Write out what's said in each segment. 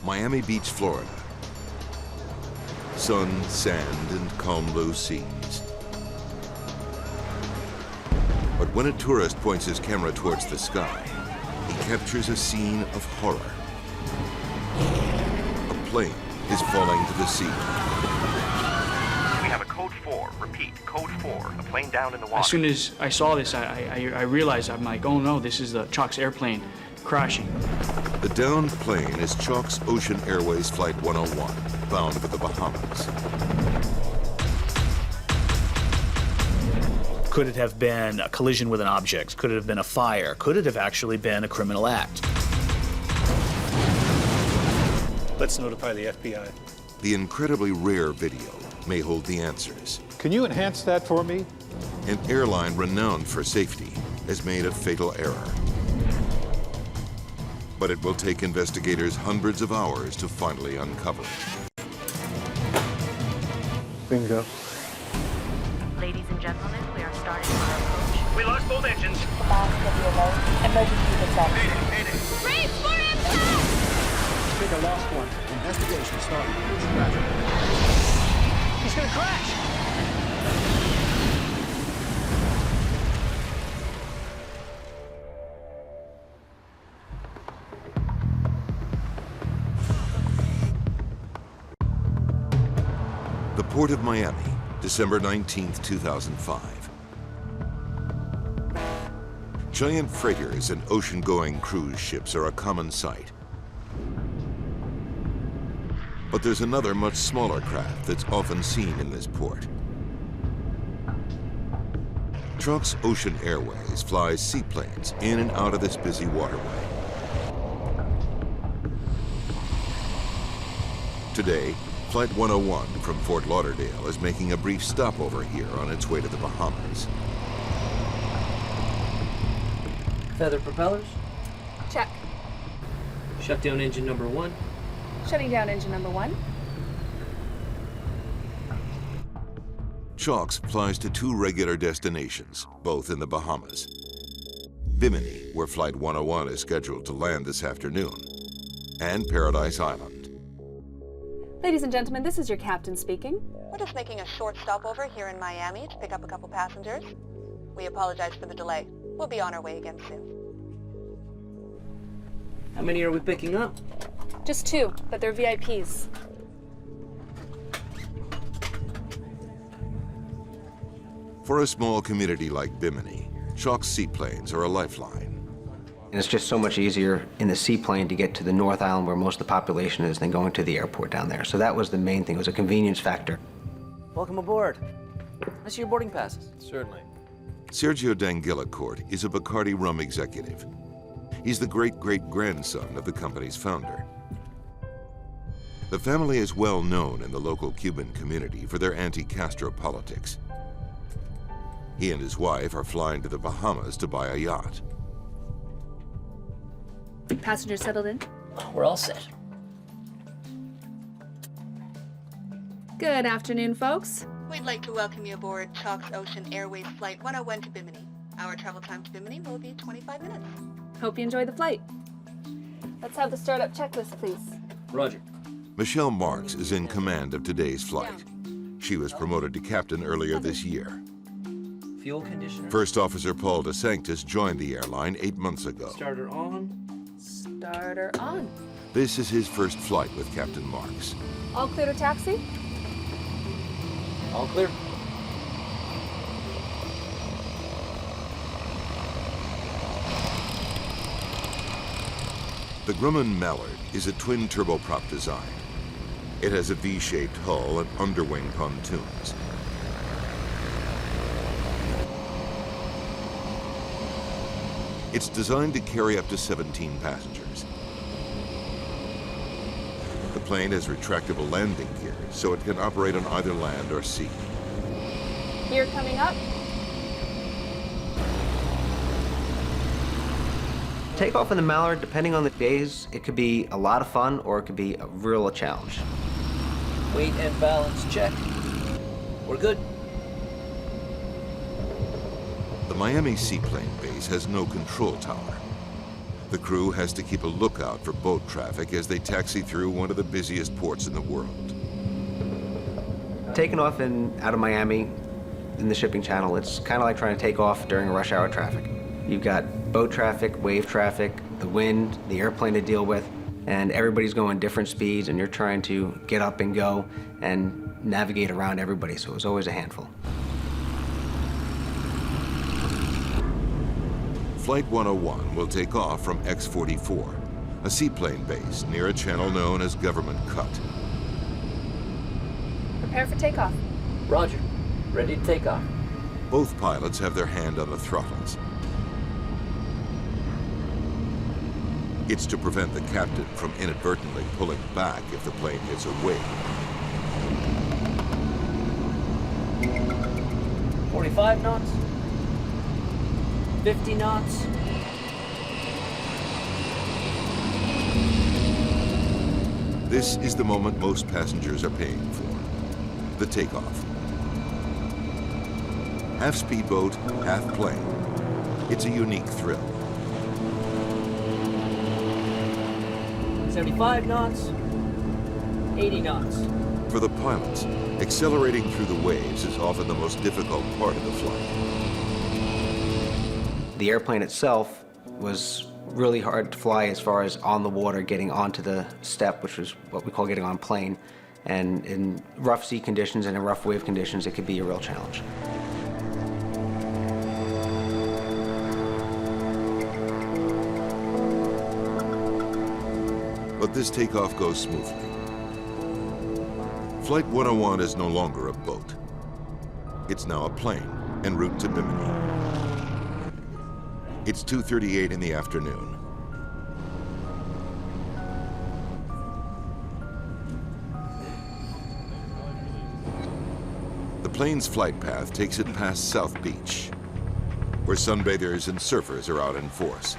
Miami Beach, Florida. Sun, sand, and calm blue seas. But when a tourist points his camera towards the sky, he captures a scene of horror. A plane is falling to the sea. We have a code 4. Repeat, code 4. A plane down in the water. As soon as I saw this, I realized, I'm like, oh no, this is the Chalk's airplane crashing. The downed plane is Chalk's Ocean Airways Flight 101, bound for the Bahamas. Could it have been a collision with an object? Could it have been a fire? Could it have actually been a criminal act? Let's notify the FBI. The incredibly rare video may hold the answers. Can you enhance that for me? An airline renowned for safety has made a fatal error. But it will take investigators hundreds of hours to finally uncover it. Bingo. Ladies and gentlemen, we are starting our approach. We lost both engines. Emergency dispatch. Brace for impact! Take a lost one. Investigation starting. He's gonna crash! The Port of Miami, December 19th, 2005. Giant freighters and ocean-going cruise ships are a common sight. But there's another much smaller craft that's often seen in this port. Chalk's Ocean Airways flies seaplanes in and out of this busy waterway. Today, Flight 101 from Fort Lauderdale is making a brief stopover here on its way to the Bahamas. Feather propellers. Check. Shut down engine number 1. Shutting down engine number 1. Chalk's flies to 2 regular destinations, both in the Bahamas. Bimini, where Flight 101 is scheduled to land this afternoon, and Paradise Island. Ladies and gentlemen, this is your captain speaking. We're just making a short stopover here in Miami to pick up a couple passengers. We apologize for the delay. We'll be on our way again soon. How many are we picking up? Just 2, but they're VIPs. For a small community like Bimini, Chalk's seaplanes are a lifeline. And it's just so much easier in the seaplane to get to the North Island where most of the population is than going to the airport down there. So that was the main thing. It was a convenience factor. Welcome aboard. I see your boarding passes. Certainly. Sergio Danguillacourt is a Bacardi rum executive. He's the great-great-grandson of the company's founder. The family is well known in the local Cuban community for their anti-Castro politics. He and his wife are flying to the Bahamas to buy a yacht. Passengers settled in? We're all set. Good afternoon, folks. We'd like to welcome you aboard Chalk's Ocean Airways Flight 101 to Bimini. Our travel time to Bimini will be 25 minutes. Hope you enjoy the flight. Let's have the startup checklist, please. Roger. Michelle Marks is in command of today's flight. She was promoted to captain earlier this year. Fuel conditioner. First Officer Paul DeSanctis joined the airline 8 months ago. Starter on. Starter on. This is his first flight with Captain Marks. All clear to taxi? All clear. The Grumman Mallard is a twin turboprop design. It has a V-shaped hull and underwing pontoons. It's designed to carry up to 17 passengers. The plane has retractable landing gear, so it can operate on either land or sea. Gear coming up. Takeoff in the Mallard, depending on the days, it could be a lot of fun or it could be a real challenge. Weight and balance check. We're good. The Miami seaplane base has no control tower. The crew has to keep a lookout for boat traffic as they taxi through one of the busiest ports in the world. Taking off out of Miami in the shipping channel, it's kind of like trying to take off during rush hour traffic. You've got boat traffic, wave traffic, the wind, the airplane to deal with, and everybody's going different speeds, and you're trying to get up and go and navigate around everybody, so it was always a handful. Flight 101 will take off from X-44, a seaplane base near a channel known as Government Cut. Prepare for takeoff. Roger. Ready to take off. Both pilots have their hand on the throttles. It's to prevent the captain from inadvertently pulling back if the plane hits a wave. 45 knots. 50 knots. This is the moment most passengers are paying for, the takeoff. Half speedboat, half plane. It's a unique thrill. 75 knots. 80 knots. For the pilots, accelerating through the waves is often the most difficult part of the flight. The airplane itself was really hard to fly as far as on the water, getting onto the step, which was what we call getting on plane. And in rough sea conditions and in rough wave conditions, it could be a real challenge. But this takeoff goes smoothly. Flight 101 is no longer a boat. It's now a plane en route to Bimini. It's 2:38 in the afternoon. The plane's flight path takes it past South Beach, where sunbathers and surfers are out in force.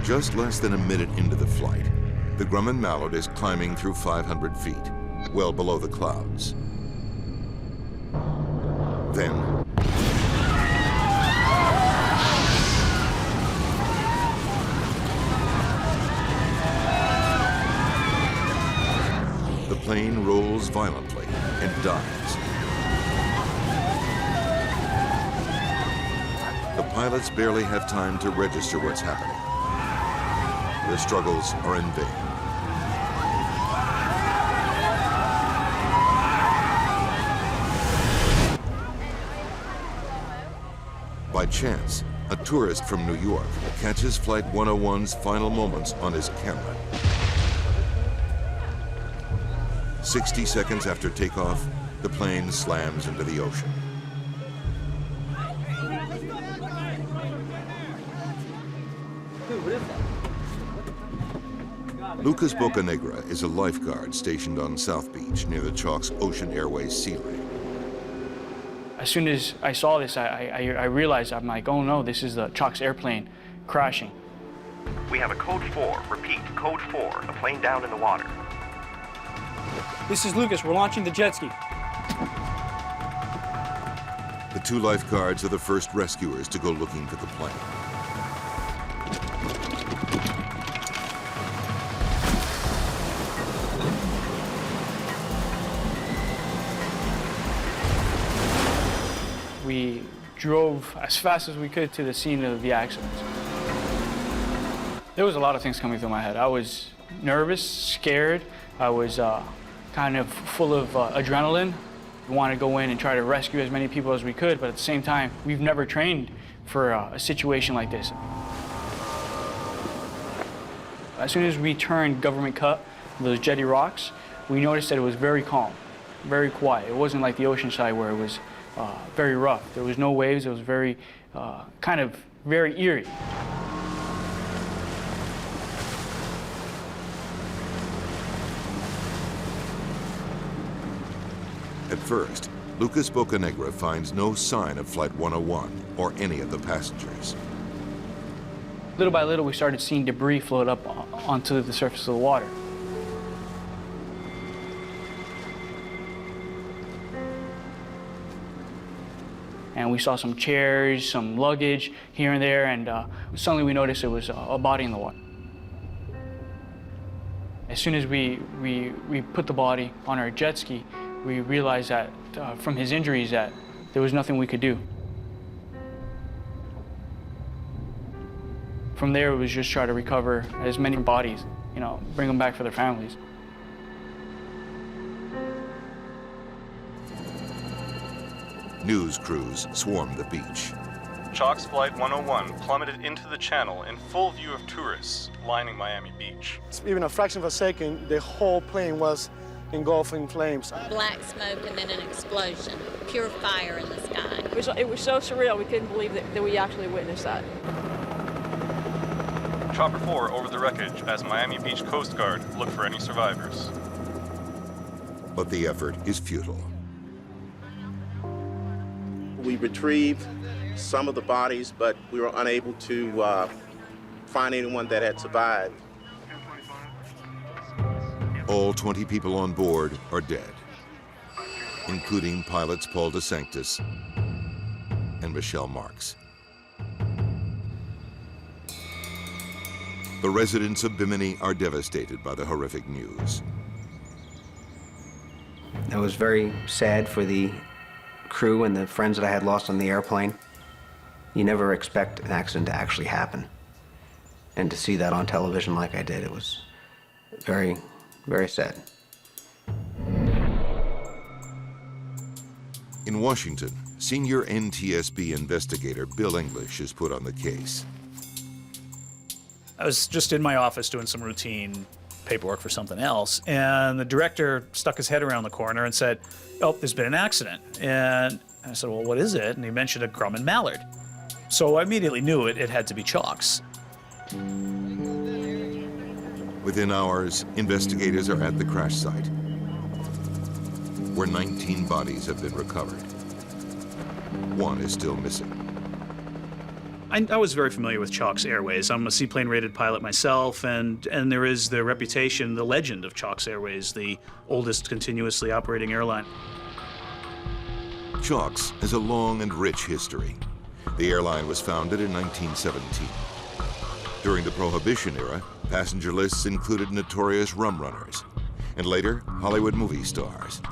Just less than a minute into the flight, the Grumman Mallard is climbing through 500 feet, well below the clouds. Then, the plane rolls violently and dives. The pilots barely have time to register what's happening. Their struggles are in vain. By chance, a tourist from New York catches Flight 101's final moments on his camera. 60 seconds after takeoff, the plane slams into the ocean. Lucas Bocanegra is a lifeguard stationed on South Beach near the Chalk's Ocean Airways sea lane. As soon as I saw this, I realized, I'm like, oh no, this is the Chalk's airplane crashing. We have a code 4. Repeat, code 4. A plane down in the water. This is Lucas. We're launching the jet ski. The two lifeguards are the first rescuers to go looking for the plane. We drove as fast as we could to the scene of the accident. There was a lot of things coming through my head. I was nervous, scared. I was kind of full of adrenaline. We wanted to go in and try to rescue as many people as we could, but at the same time, we've never trained for a situation like this. As soon as we turned Government Cut, those jetty rocks, we noticed that it was very calm, very quiet. It wasn't like the ocean side where it was very rough. There was no waves. It was very, kind of very eerie. At first, Lucas Bocanegra finds no sign of Flight 101 or any of the passengers. Little by little, we started seeing debris float up onto the surface of the water. and we saw some chairs, some luggage here and there, and suddenly we noticed it was a body in the water. As soon as we put the body on our jet ski, we realized that from his injuries that there was nothing we could do. From there, it was just try to recover as many bodies, you know, bring them back for their families. News crews swarmed the beach. Chalk's Flight 101 plummeted into the channel in full view of tourists lining Miami Beach. Even a fraction of a second, the whole plane was engulfed in flames. Black smoke and then an explosion. Pure fire in the sky. It was so surreal, we couldn't believe that we actually witnessed that. Chopper 4 over the wreckage as Miami Beach Coast Guard look for any survivors. But the effort is futile. We retrieved some of the bodies, but we were unable to find anyone that had survived. All 20 people on board are dead, including pilots Paul DeSanctis and Michelle Marks. The residents of Bimini are devastated by the horrific news. I was very sad for the crew and the friends that I had lost on the airplane. You never expect an accident to actually happen. And to see that on television like I did, it was very, very sad. In Washington, senior NTSB investigator Bill English is put on the case. I was just in my office doing some routine paperwork for something else, and the director stuck his head around the corner and said, "Oh, there's been an accident." And I said, "Well, what is it?" And he mentioned a Grumman mallard. So I immediately knew it had to be Chalk's. Within hours, investigators are at the crash site, where 19 bodies have been recovered. One is still missing. I was very familiar with Chalk's Airways. I'm a seaplane-rated pilot myself, and there is the reputation, the legend of Chalk's Airways, the oldest continuously operating airline. Chalk's has a long and rich history. The airline was founded in 1917. During the Prohibition era, passenger lists included notorious rum runners, and later, Hollywood movie stars.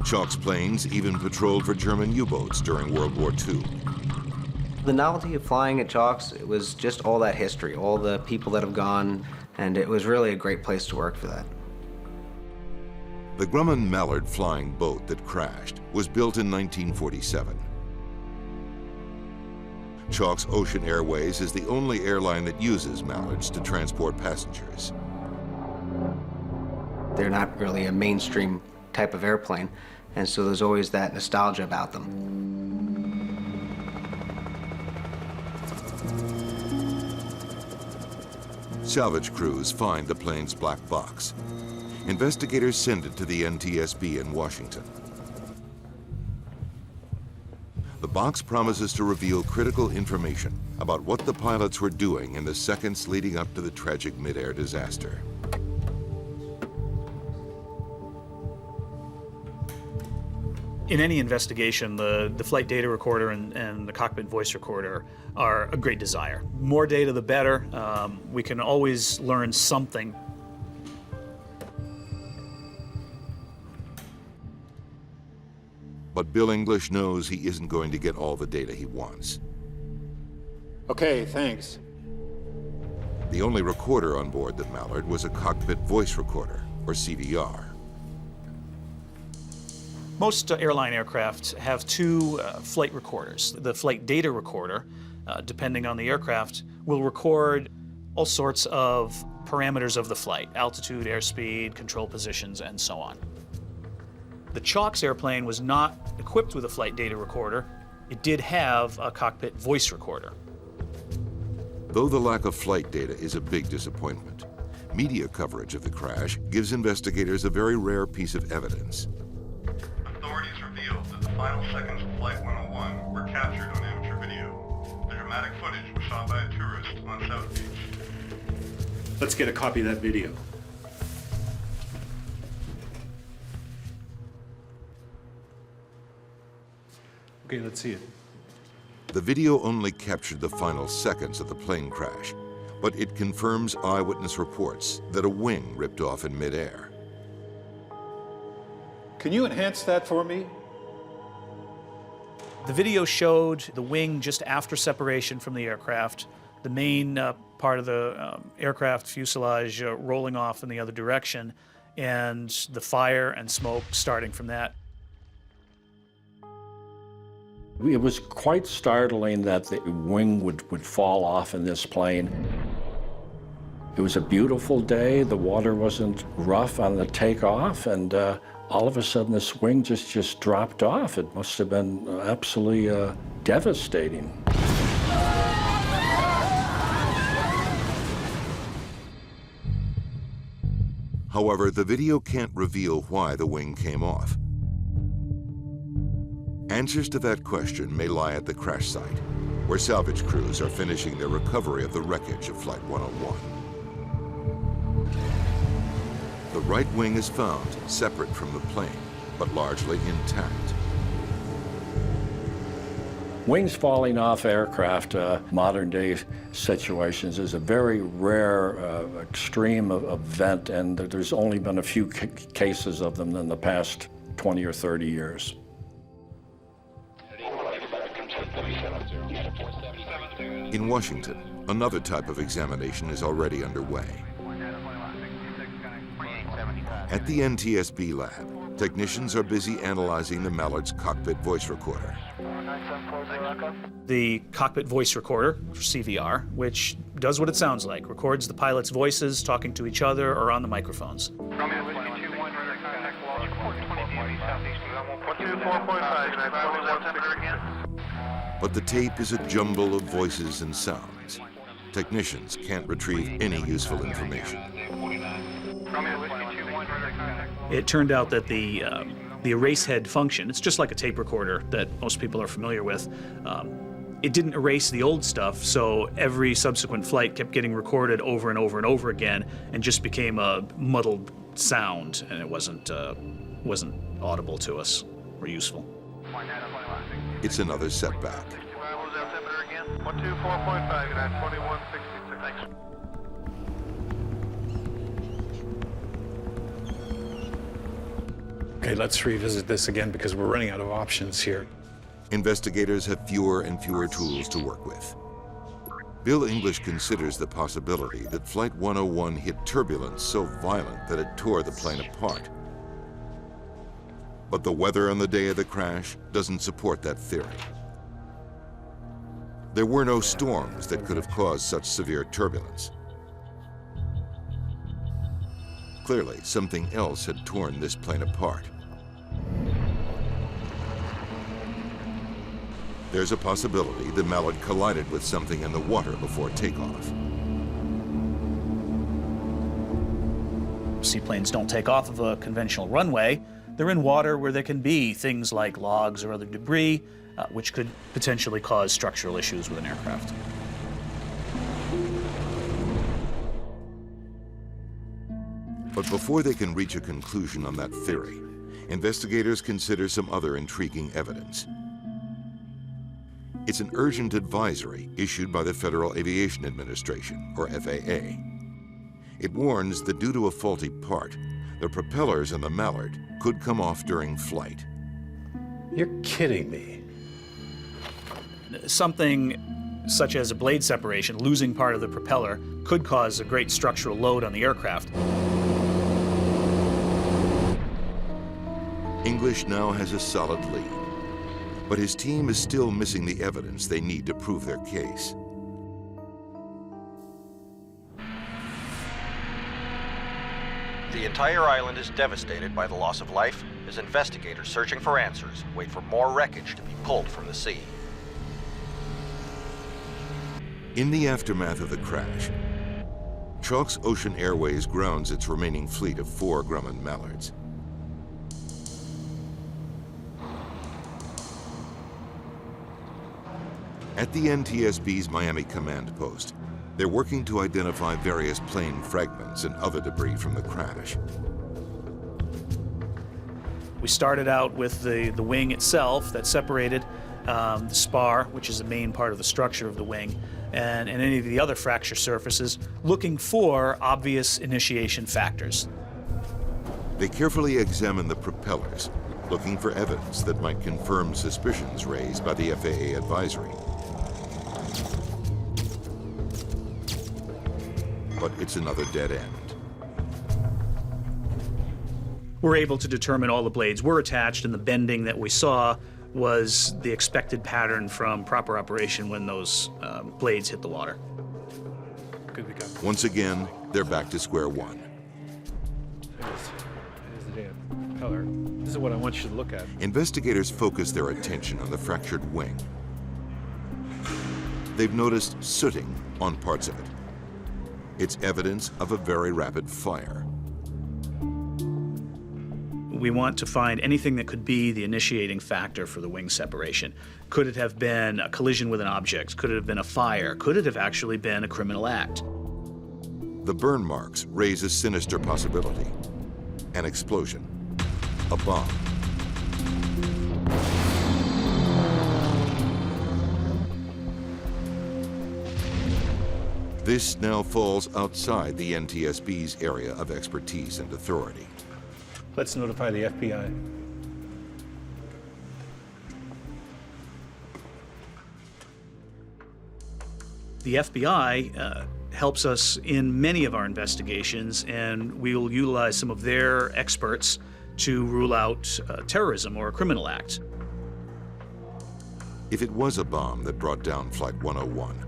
Chalk's planes even patrolled for German U-boats during World War II. The novelty of flying at Chalk's, it was just all that history, all the people that have gone, and it was really a great place to work for that. The Grumman Mallard flying boat that crashed was built in 1947. Chalk's Ocean Airways is the only airline that uses mallards to transport passengers. They're not really a mainstream type of airplane, and so there's always that nostalgia about them. Salvage crews find the plane's black box. Investigators send it to the NTSB in Washington. The box promises to reveal critical information about what the pilots were doing in the seconds leading up to the tragic mid-air disaster. In any investigation, the flight data recorder and the cockpit voice recorder are a great desire. More data, the better. We can always learn something. But Bill English knows he isn't going to get all the data he wants. Okay, thanks. The only recorder on board the Mallard was a cockpit voice recorder, or CVR. Most airline aircraft have two flight recorders. The flight data recorder, depending on the aircraft, will record all sorts of parameters of the flight: altitude, airspeed, control positions, and so on. The Chalk's airplane was not equipped with a flight data recorder. It did have a cockpit voice recorder. Though the lack of flight data is a big disappointment, media coverage of the crash gives investigators a very rare piece of evidence. Authorities revealed that the final seconds of Flight 101 were captured on amateur video. The dramatic footage was shot by a tourist on South Beach. Let's get a copy of that video. Okay, let's see it. The video only captured the final seconds of the plane crash, but it confirms eyewitness reports that a wing ripped off in midair. Can you enhance that for me? The video showed the wing just after separation from the aircraft, the main part of the aircraft fuselage rolling off in the other direction, and the fire and smoke starting from that. It was quite startling that the wing would fall off in this plane. It was a beautiful day. The water wasn't rough on the takeoff, and all of a sudden this wing just dropped off. It must have been absolutely devastating. However, the video can't reveal why the wing came off. Answers to that question may lie at the crash site, where salvage crews are finishing their recovery of the wreckage of Flight 101. The right wing is found, separate from the plane, but largely intact. Wings falling off aircraft, modern day situations, is a very rare, extreme event, and there's only been a few cases of them in the past 20 or 30 years. In Washington, another type of examination is already underway. At the NTSB lab, technicians are busy analyzing the Mallard's cockpit voice recorder. The cockpit voice recorder, or CVR, which does what it sounds like, records the pilots' voices talking to each other or on the microphones. But the tape is a jumble of voices and sounds. Technicians can't retrieve any useful information. It turned out that the erase head function, it's just like a tape recorder that most people are familiar with. It didn't erase the old stuff, so every subsequent flight kept getting recorded over and over and over again, and just became a muddled sound, and it wasn't audible to us or useful. It's another setback. Okay, let's revisit this again because we're running out of options here. Investigators have fewer and fewer tools to work with. Bill English considers the possibility that Flight 101 hit turbulence so violent that it tore the plane apart. But the weather on the day of the crash doesn't support that theory. There were no storms that could have caused such severe turbulence. Clearly, something else had torn this plane apart. There's a possibility the Mallard collided with something in the water before takeoff. Seaplanes don't take off of a conventional runway. They're in water where there can be things like logs or other debris, which could potentially cause structural issues with an aircraft. But before they can reach a conclusion on that theory, investigators consider some other intriguing evidence. It's an urgent advisory issued by the Federal Aviation Administration, or FAA. It warns that due to a faulty part, the propellers in the Mallard could come off during flight. You're kidding me. Something such as a blade separation, losing part of the propeller, could cause a great structural load on the aircraft. English now has a solid lead, but his team is still missing the evidence they need to prove their case. The entire island is devastated by the loss of life as investigators searching for answers wait for more wreckage to be pulled from the sea. In the aftermath of the crash, Chalk's Ocean Airways grounds its remaining fleet of 4 Grumman Mallards. At the NTSB's Miami command post, they're working to identify various plane fragments and other debris from the crash. We started out with the wing itself that separated. the spar, which is the main part of the structure of the wing, and any of the other fracture surfaces, looking for obvious initiation factors. They carefully examine the propellers, looking for evidence that might confirm suspicions raised by the FAA advisory. But it's another dead end. We're able to determine all the blades were attached, and the bending that we saw was the expected pattern from proper operation when those blades hit the water. Good to go. Once again, they're back to square one. There's the damn propeller. This is what I want you to look at. Investigators focus their attention on the fractured wing. They've noticed sooting on parts of it. It's evidence of a very rapid fire. We want to find anything that could be the initiating factor for the wing separation. Could it have been a collision with an object? Could it have been a fire? Could it have actually been a criminal act? The burn marks raise a sinister possibility. An explosion. A bomb. This now falls outside the NTSB's area of expertise and authority. Let's notify the FBI. The FBI helps us in many of our investigations, and we will utilize some of their experts to rule out terrorism or a criminal act. If it was a bomb that brought down Flight 101,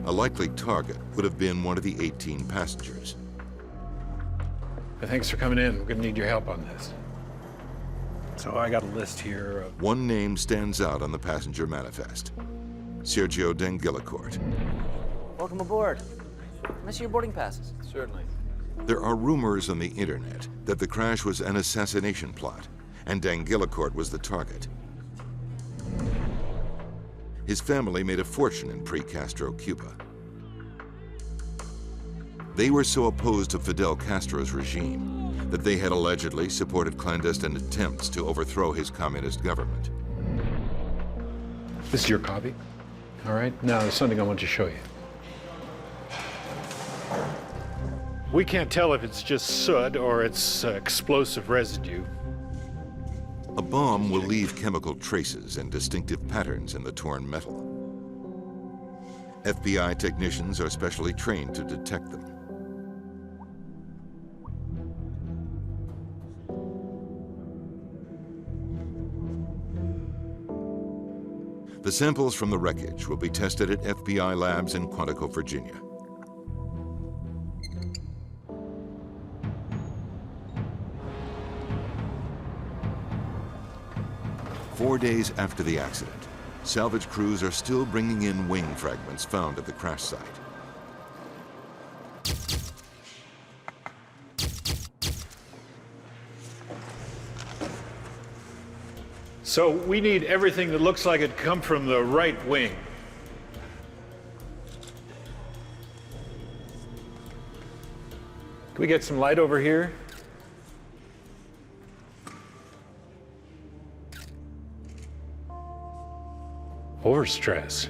a likely target would have been one of the 18 passengers. Thanks for coming in. We're going to need your help on this. So I got a list here of... One name stands out on the passenger manifest. Sergio Dengillacourt. Welcome aboard. Can I see your boarding passes? Certainly. There are rumors on the internet that the crash was an assassination plot, and Dengillacourt was the target. His family made a fortune in pre-Castro Cuba. They were so opposed to Fidel Castro's regime that they had allegedly supported clandestine attempts to overthrow his communist government. This is your copy? All right, now there's something I want to show you. We can't tell if it's just soot or it's explosive residue. A bomb will leave chemical traces and distinctive patterns in the torn metal. FBI technicians are specially trained to detect them. The samples from the wreckage will be tested at FBI labs in Quantico, Virginia. Four days after the accident, salvage crews are still bringing in wing fragments found at the crash site. So we need everything that looks like it come from the right wing. Can we get some light over here? Overstress.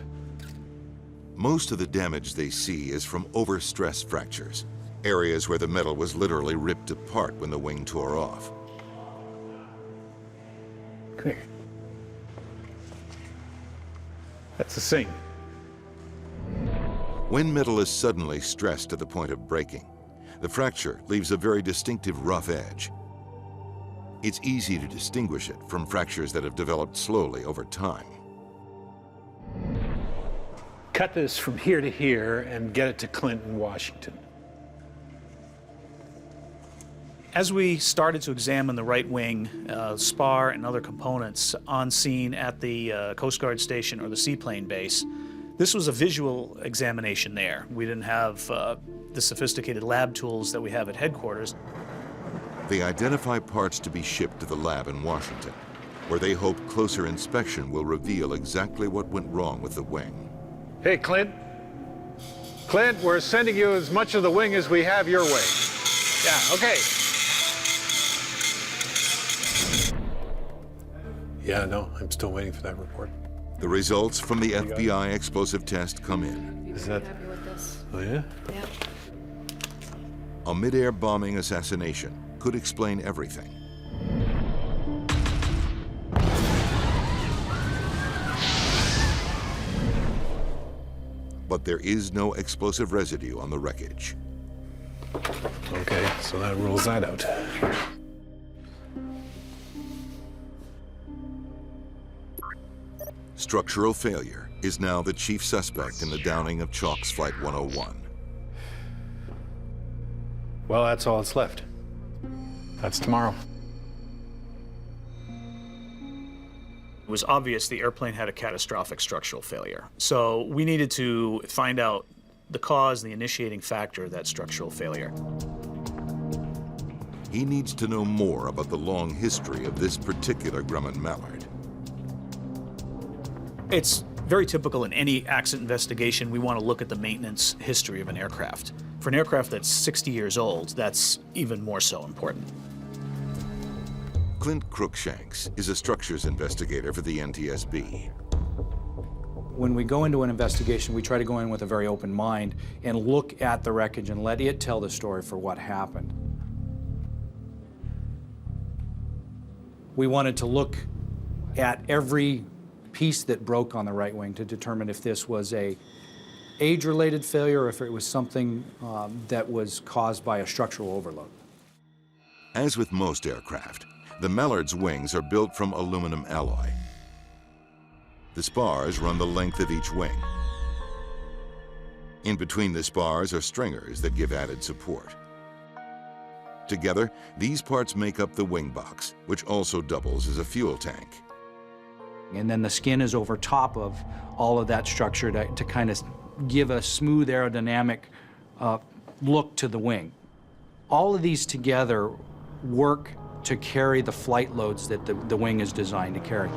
Most of the damage they see is from overstress fractures, areas where the metal was literally ripped apart when the wing tore off. Come here. That's the sink. When metal is suddenly stressed to the point of breaking, the fracture leaves a very distinctive rough edge. It's easy to distinguish it from fractures that have developed slowly over time. Cut this from here to here and get it to Clinton, Washington. As we started to examine the right wing, spar and other components on scene at the Coast Guard station or the seaplane base, this was a visual examination there. We didn't have the sophisticated lab tools that we have at headquarters. They identify parts to be shipped to the lab in Washington, where they hope closer inspection will reveal exactly what went wrong with the wing. Hey, Clint. Clint, we're sending you as much of the wing as we have your way. Yeah, okay. Yeah, no, I'm still waiting for that report. The results from the FBI explosive test come in. Is that? Happy with this? Oh, yeah? Yeah. A mid-air bombing assassination could explain everything. But there is no explosive residue on the wreckage. Okay, so that rules that out. Structural failure is now the chief suspect in the downing of Chalk's Flight 101. Well, that's all that's left. That's tomorrow. It was obvious the airplane had a catastrophic structural failure. So we needed to find out the cause, the initiating factor of that structural failure. He needs to know more about the long history of this particular Grumman Mallard. It's very typical in any accident investigation. We want to look at the maintenance history of an aircraft. For an aircraft that's 60 years old, that's even more so important. Clint Crookshanks is a structures investigator for the NTSB. When we go into an investigation, we try to go in with a very open mind and look at the wreckage and let it tell the story for what happened. We wanted to look at every piece that broke on the right wing to determine if this was a age-related failure or if it was something that was caused by a structural overload. As with most aircraft, the Mallard's wings are built from aluminum alloy. The spars run the length of each wing. In between the spars are stringers that give added support. Together, these parts make up the wing box, which also doubles as a fuel tank. And then the skin is over top of all of that structure to kind of give a smooth aerodynamic look to the wing. All of these together work to carry the flight loads that the wing is designed to carry.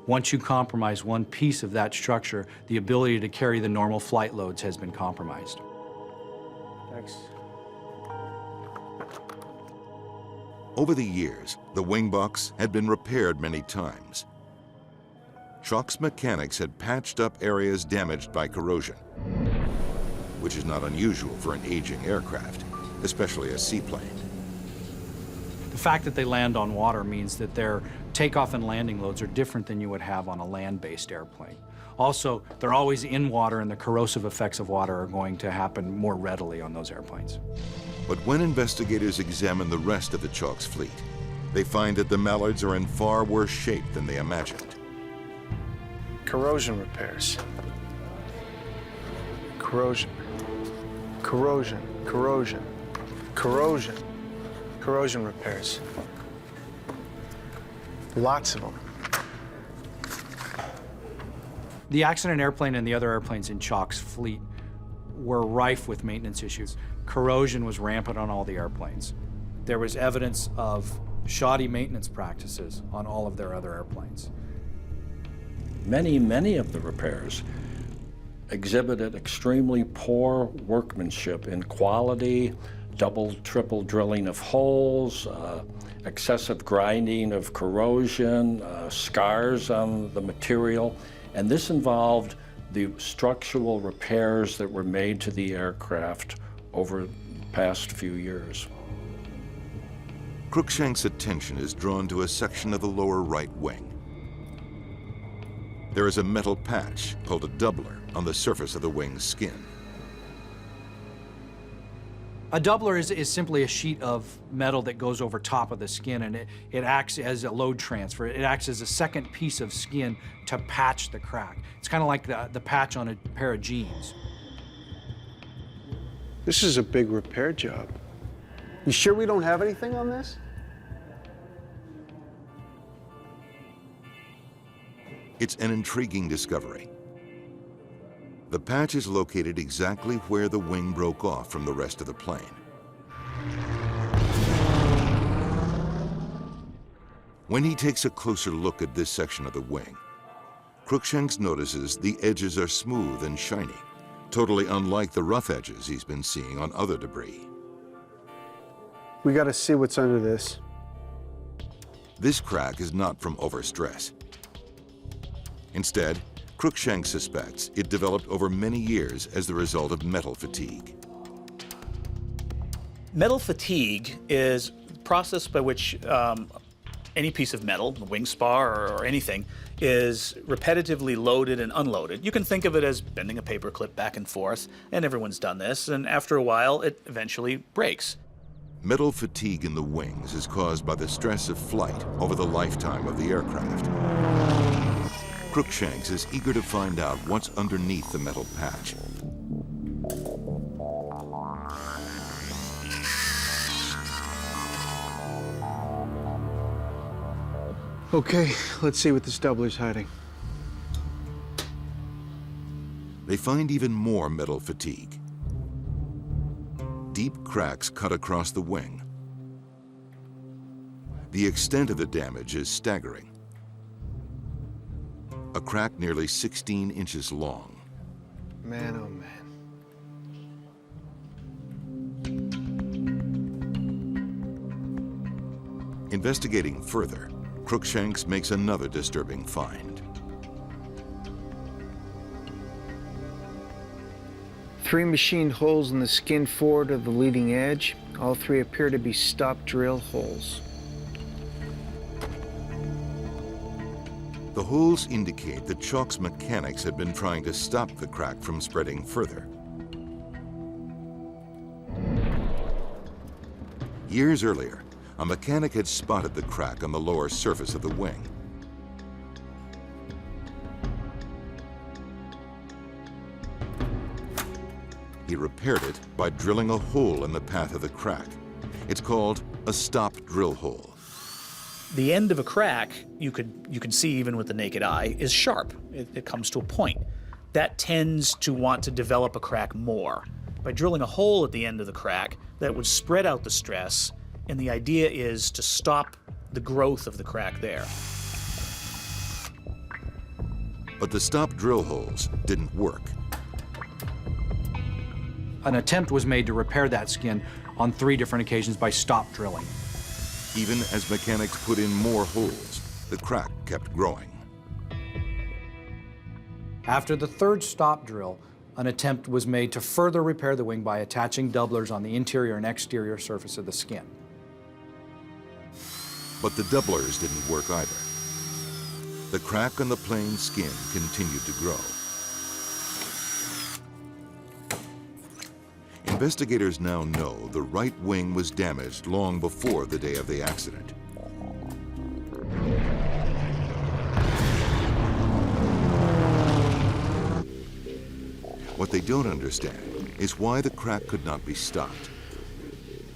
Once you compromise one piece of that structure, the ability to carry the normal flight loads has been compromised. Thanks. Over the years, the wing box had been repaired many times. Chalk's mechanics had patched up areas damaged by corrosion, which is not unusual for an aging aircraft, especially a seaplane. The fact that they land on water means that their takeoff and landing loads are different than you would have on a land-based airplane. Also, they're always in water, and the corrosive effects of water are going to happen more readily on those airplanes. But when investigators examine the rest of the Chalk's fleet, they find that the Mallards are in far worse shape than they imagined. Corrosion repairs. Corrosion. Corrosion. Corrosion. Corrosion. Corrosion repairs. Lots of them. The accident airplane and the other airplanes in Chalk's fleet were rife with maintenance issues. Corrosion was rampant on all the airplanes. There was evidence of shoddy maintenance practices on all of their other airplanes. Many of the repairs exhibited extremely poor workmanship in quality, double, triple drilling of holes, excessive grinding of corrosion, scars on the material, and this involved the structural repairs that were made to the aircraft over the past few years. Crookshank's attention is drawn to a section of the lower right wing. There is a metal patch called a doubler on the surface of the wing's skin. A doubler is simply a sheet of metal that goes over top of the skin, and it acts as a load transfer. It acts as a second piece of skin to patch the crack. It's kind of like the patch on a pair of jeans. This is a big repair job. You sure we don't have anything on this? It's an intriguing discovery. The patch is located exactly where the wing broke off from the rest of the plane. When he takes a closer look at this section of the wing, Crookshanks notices the edges are smooth and shiny, totally unlike the rough edges he's been seeing on other debris. We gotta see what's under this. This crack is not from overstress. Instead, Cruikshank suspects it developed over many years as the result of metal fatigue. Metal fatigue is the process by which any piece of metal, a wing spar or anything, is repetitively loaded and unloaded. You can think of it as bending a paperclip back and forth, and everyone's done this, and after a while, it eventually breaks. Metal fatigue in the wings is caused by the stress of flight over the lifetime of the aircraft. Cruikshanks is eager to find out what's underneath the metal patch. Okay, let's see what this doubler's hiding. They find even more metal fatigue. Deep cracks cut across the wing. The extent of the damage is staggering. A crack nearly 16 inches long. Man, oh man. Investigating further, Cruikshanks makes another disturbing find. 3 machined holes in the skin forward of the leading edge. All 3 appear to be stop drill holes. The holes indicate that Chalk's mechanics had been trying to stop the crack from spreading further. Years earlier, a mechanic had spotted the crack on the lower surface of the wing. He repaired it by drilling a hole in the path of the crack. It's called a stop drill hole. The end of a crack, you can see even with the naked eye, is sharp. It comes to a point. That tends to want to develop a crack more. By drilling a hole at the end of the crack, that would spread out the stress, and the idea is to stop the growth of the crack there. But the stop drill holes didn't work. An attempt was made to repair that skin on 3 different occasions by stop drilling. Even as mechanics put in more holes, the crack kept growing. After the 3rd stop drill, an attempt was made to further repair the wing by attaching doublers on the interior and exterior surface of the skin. But the doublers didn't work either. The crack on the plane's skin continued to grow. Investigators now know the right wing was damaged long before the day of the accident. What they don't understand is why the crack could not be stopped.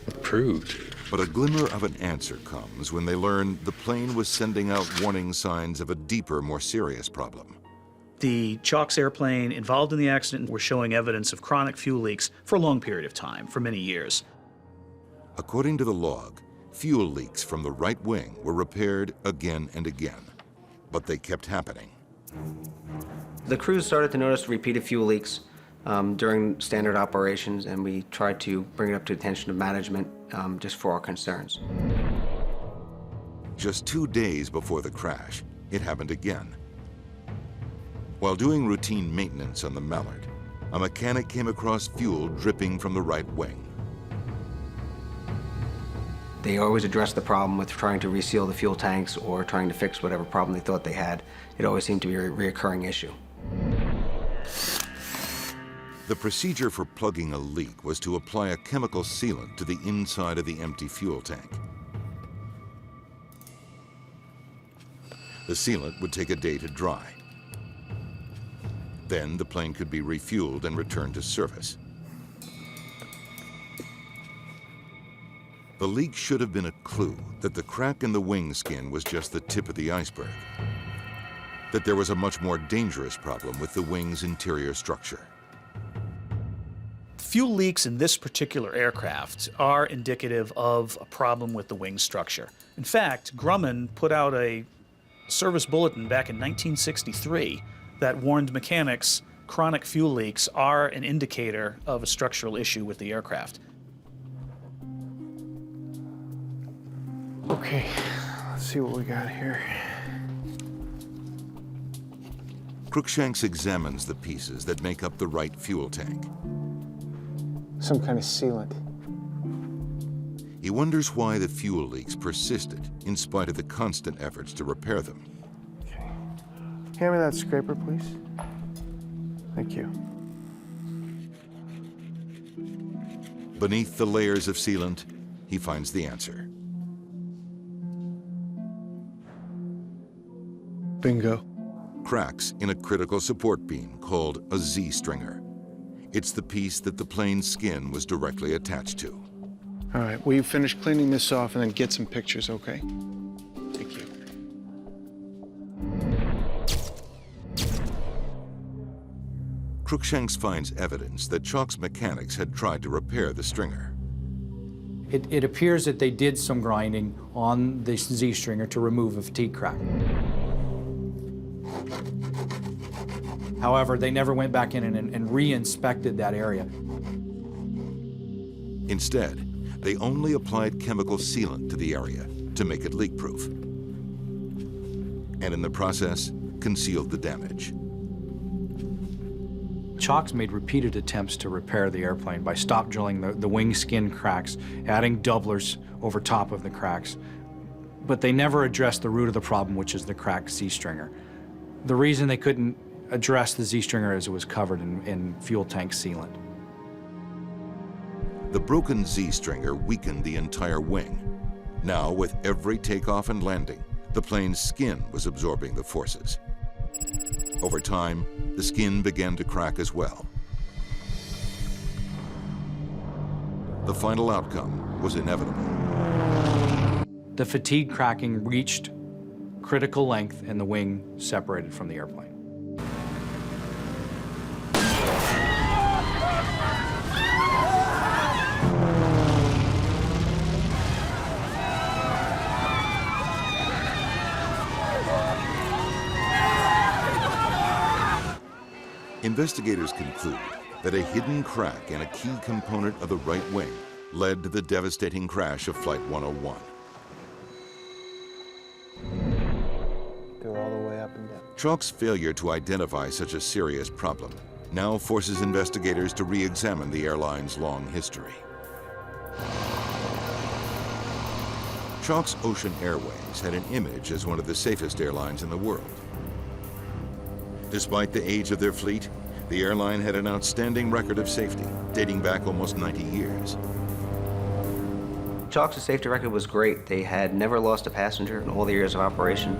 Approved. But a glimmer of an answer comes when they learn the plane was sending out warning signs of a deeper, more serious problem. The Chalk's airplane involved in the accident were showing evidence of chronic fuel leaks for a long period of time, for many years. According to the log, fuel leaks from the right wing were repaired again and again, but they kept happening. The crews started to notice repeated fuel leaks during standard operations, and we tried to bring it up to the attention of management just for our concerns. Just 2 days before the crash, it happened again. While doing routine maintenance on the Mallard, a mechanic came across fuel dripping from the right wing. They always addressed the problem with trying to reseal the fuel tanks or trying to fix whatever problem they thought they had. It always seemed to be a reoccurring issue. The procedure for plugging a leak was to apply a chemical sealant to the inside of the empty fuel tank. The sealant would take a day to dry. Then the plane could be refueled and returned to service. The leak should have been a clue that the crack in the wing skin was just the tip of the iceberg, that there was a much more dangerous problem with the wing's interior structure. Fuel leaks in this particular aircraft are indicative of a problem with the wing structure. In fact, Grumman put out a service bulletin back in 1963 that warned mechanics chronic fuel leaks are an indicator of a structural issue with the aircraft. Okay, let's see what we got here. Crookshanks examines the pieces that make up the right fuel tank. Some kind of sealant. He wonders why the fuel leaks persisted in spite of the constant efforts to repair them. Okay. Hand me that scraper, please. Thank you. Beneath the layers of sealant, he finds the answer. Bingo. Cracks in a critical support beam called a Z-stringer. It's the piece that the plane's skin was directly attached to. All right, will you finish cleaning this off and then get some pictures, okay? Thank you. Crookshanks finds evidence that Chalk's mechanics had tried to repair the stringer. It appears that they did some grinding on the Z-stringer to remove a fatigue crack. However, they never went back in and re-inspected that area. Instead, they only applied chemical sealant to the area to make it leak-proof. And in the process, concealed the damage. Chalks made repeated attempts to repair the airplane by stop drilling the wing skin cracks, adding doublers over top of the cracks. But they never addressed the root of the problem, which is the cracked Z-stringer. The reason they couldn't address the Z-stringer is it was covered in fuel tank sealant. The broken Z-stringer weakened the entire wing. Now, with every takeoff and landing, the plane's skin was absorbing the forces. Over time, the skin began to crack as well. The final outcome was inevitable. The fatigue cracking reached critical length and the wing separated from the airplane. Investigators conclude that a hidden crack in a key component of the right wing led to the devastating crash of Flight 101. Go all the way up and down. Chalk's failure to identify such a serious problem now forces investigators to re-examine the airline's long history. Chalk's Ocean Airways had an image as one of the safest airlines in the world. Despite the age of their fleet, the airline had an outstanding record of safety, dating back almost 90 years. Chalk's safety record was great. They had never lost a passenger in all the years of operation.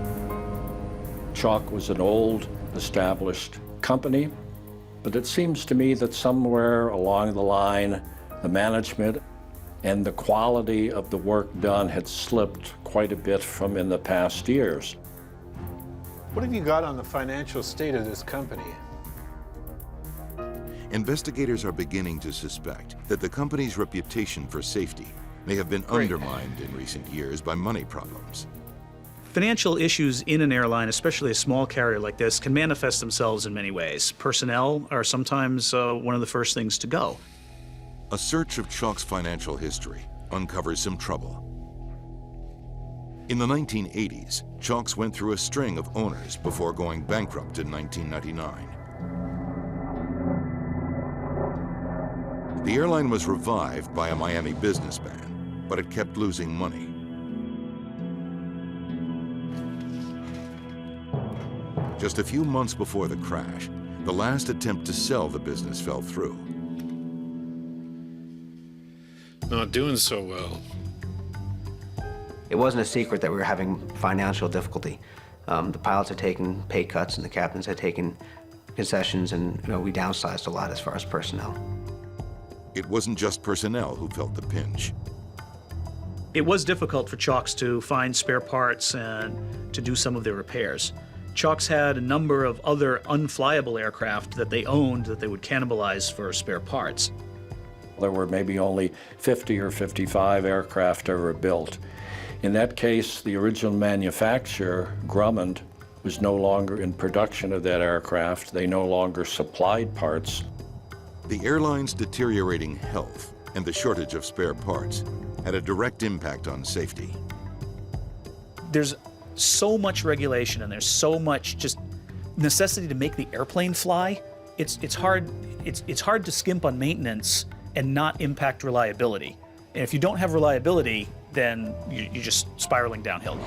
Chalk was an old, established company, but it seems to me that somewhere along the line, the management and the quality of the work done had slipped quite a bit from in the past years. What have you got on the financial state of this company? Investigators are beginning to suspect that the company's reputation for safety may have been undermined in recent years by money problems. Financial issues in an airline, especially a small carrier like this, can manifest themselves in many ways. Personnel are sometimes one of the first things to go. A search of Chalk's financial history uncovers some trouble. In the 1980s, Chalk's went through a string of owners before going bankrupt in 1999. The airline was revived by a Miami businessman, but it kept losing money. Just a few months before the crash, the last attempt to sell the business fell through. Not doing so well. It wasn't a secret that we were having financial difficulty. The pilots had taken pay cuts and the captains had taken concessions, and we downsized a lot as far as personnel. It wasn't just personnel who felt the pinch. It was difficult for Chalk's to find spare parts and to do some of their repairs. Chalk's had a number of other unflyable aircraft that they owned that they would cannibalize for spare parts. There were maybe only 50 or 55 aircraft ever built. In that case, the original manufacturer, Grumman, was no longer in production of that aircraft. They no longer supplied parts. The airline's deteriorating health and the shortage of spare parts had a direct impact on safety. There's so much regulation and there's so much just necessity to make the airplane fly, it's hard to skimp on maintenance and not impact reliability. And if you don't have reliability, then you're just spiraling downhill.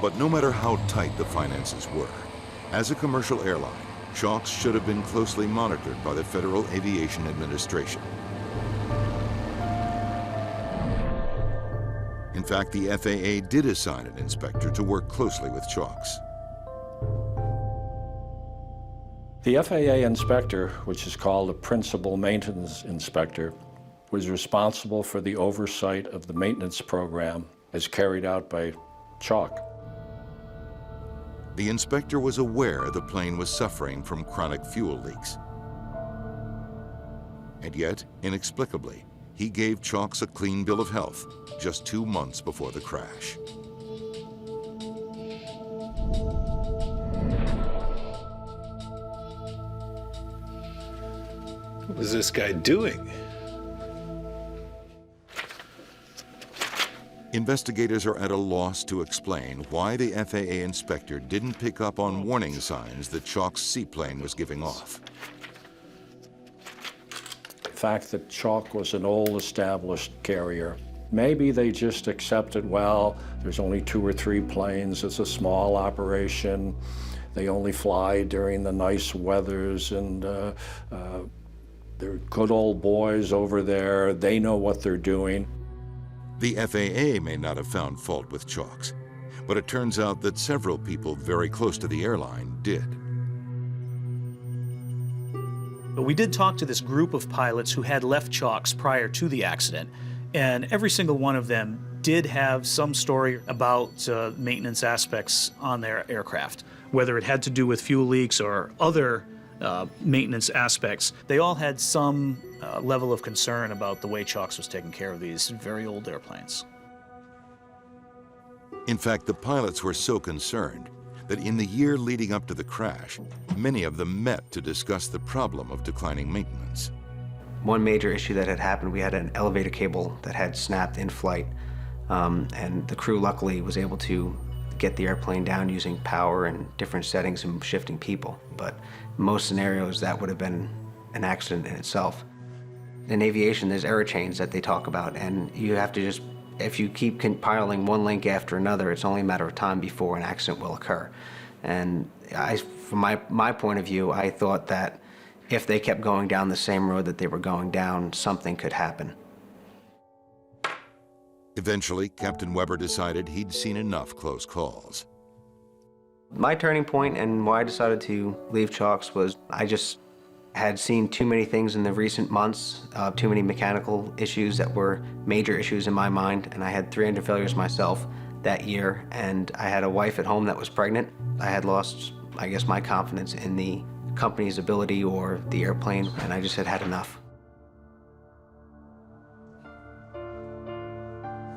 But no matter how tight the finances were, as a commercial airline, CHOCS should have been closely monitored by the Federal Aviation Administration. In fact, the FAA did assign an inspector to work closely with CHOCS. The FAA inspector, which is called a principal maintenance inspector, was responsible for the oversight of the maintenance program as carried out by CHOCS. The inspector was aware the plane was suffering from chronic fuel leaks. And yet, inexplicably, he gave CHOCS a clean bill of health just 2 months before the crash. What was this guy doing? Investigators are at a loss to explain why the FAA inspector didn't pick up on warning signs that CHOCS seaplane was giving off. The fact that CHOCS was an old established carrier, maybe they just accepted, well, there's only 2 or 3 planes, it's a small operation, they only fly during the nice weathers, and they're good old boys over there, they know what they're doing. The FAA may not have found fault with CHOCS, but it turns out that several people very close to the airline did. But we did talk to this group of pilots who had left CHOCS prior to the accident, and every single one of them did have some story about maintenance aspects on their aircraft, whether it had to do with fuel leaks or other maintenance aspects. They all had some level of concern about the way CHOCS was taking care of these very old airplanes. In fact, the pilots were so concerned that in the year leading up to the crash, many of them met to discuss the problem of declining maintenance. One major issue that had happened, we had an elevator cable that had snapped in flight, and the crew luckily was able to get the airplane down using power and different settings and shifting people. But in most scenarios, that would have been an accident in itself. In aviation, there's error chains that they talk about, and you have to just, if you keep compiling one link after another, it's only a matter of time before an accident will occur. And from my point of view, I thought that if they kept going down the same road that they were going down, something could happen. Eventually, Captain Weber decided he'd seen enough close calls. My turning point and why I decided to leave CHOCS was I just had seen too many things in the recent months, too many mechanical issues that were major issues in my mind, and I had 300 failures myself that year, and I had a wife at home that was pregnant. I had lost, I guess, my confidence in the company's ability or the airplane, and I just had had enough.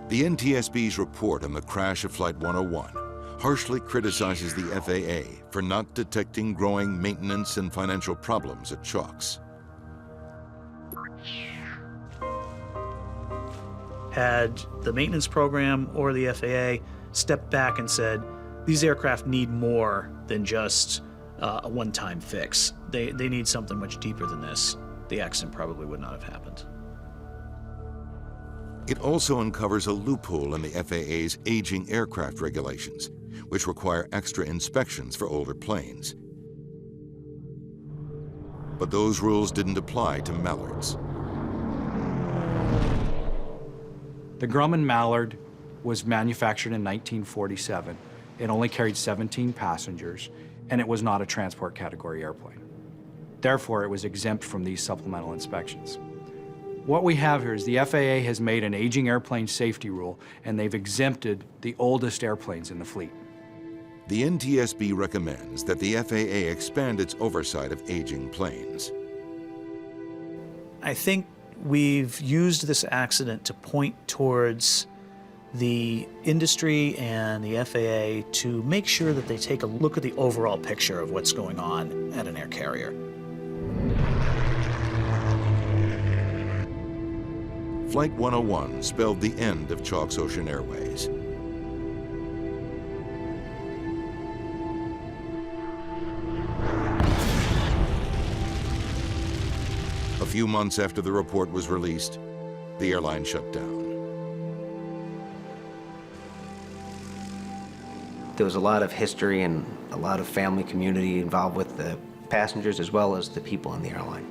The NTSB's report on the crash of Flight 101 harshly criticizes the FAA for not detecting growing maintenance and financial problems at CHOCS. Had the maintenance program or the FAA stepped back and said, these aircraft need more than just a one-time fix. They need something much deeper than this, the accident probably would not have happened. It also uncovers a loophole in the FAA's aging aircraft regulations, which require extra inspections for older planes. But those rules didn't apply to Mallards. The Grumman Mallard was manufactured in 1947. It only carried 17 passengers, and it was not a transport category airplane. Therefore, it was exempt from these supplemental inspections. What we have here is the FAA has made an aging airplane safety rule, and they've exempted the oldest airplanes in the fleet. The NTSB recommends that the FAA expand its oversight of aging planes. I think we've used this accident to point towards the industry and the FAA to make sure that they take a look at the overall picture of what's going on at an air carrier. Flight 101 spelled the end of CHOCS Ocean Airways. A few months after the report was released, the airline shut down. There was a lot of history and a lot of family community involved with the passengers as well as the people in the airline.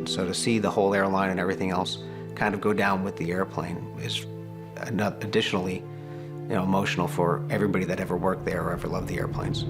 So to see the whole airline and everything else kind of go down with the airplane is additionally, emotional for everybody that ever worked there or ever loved the airplanes.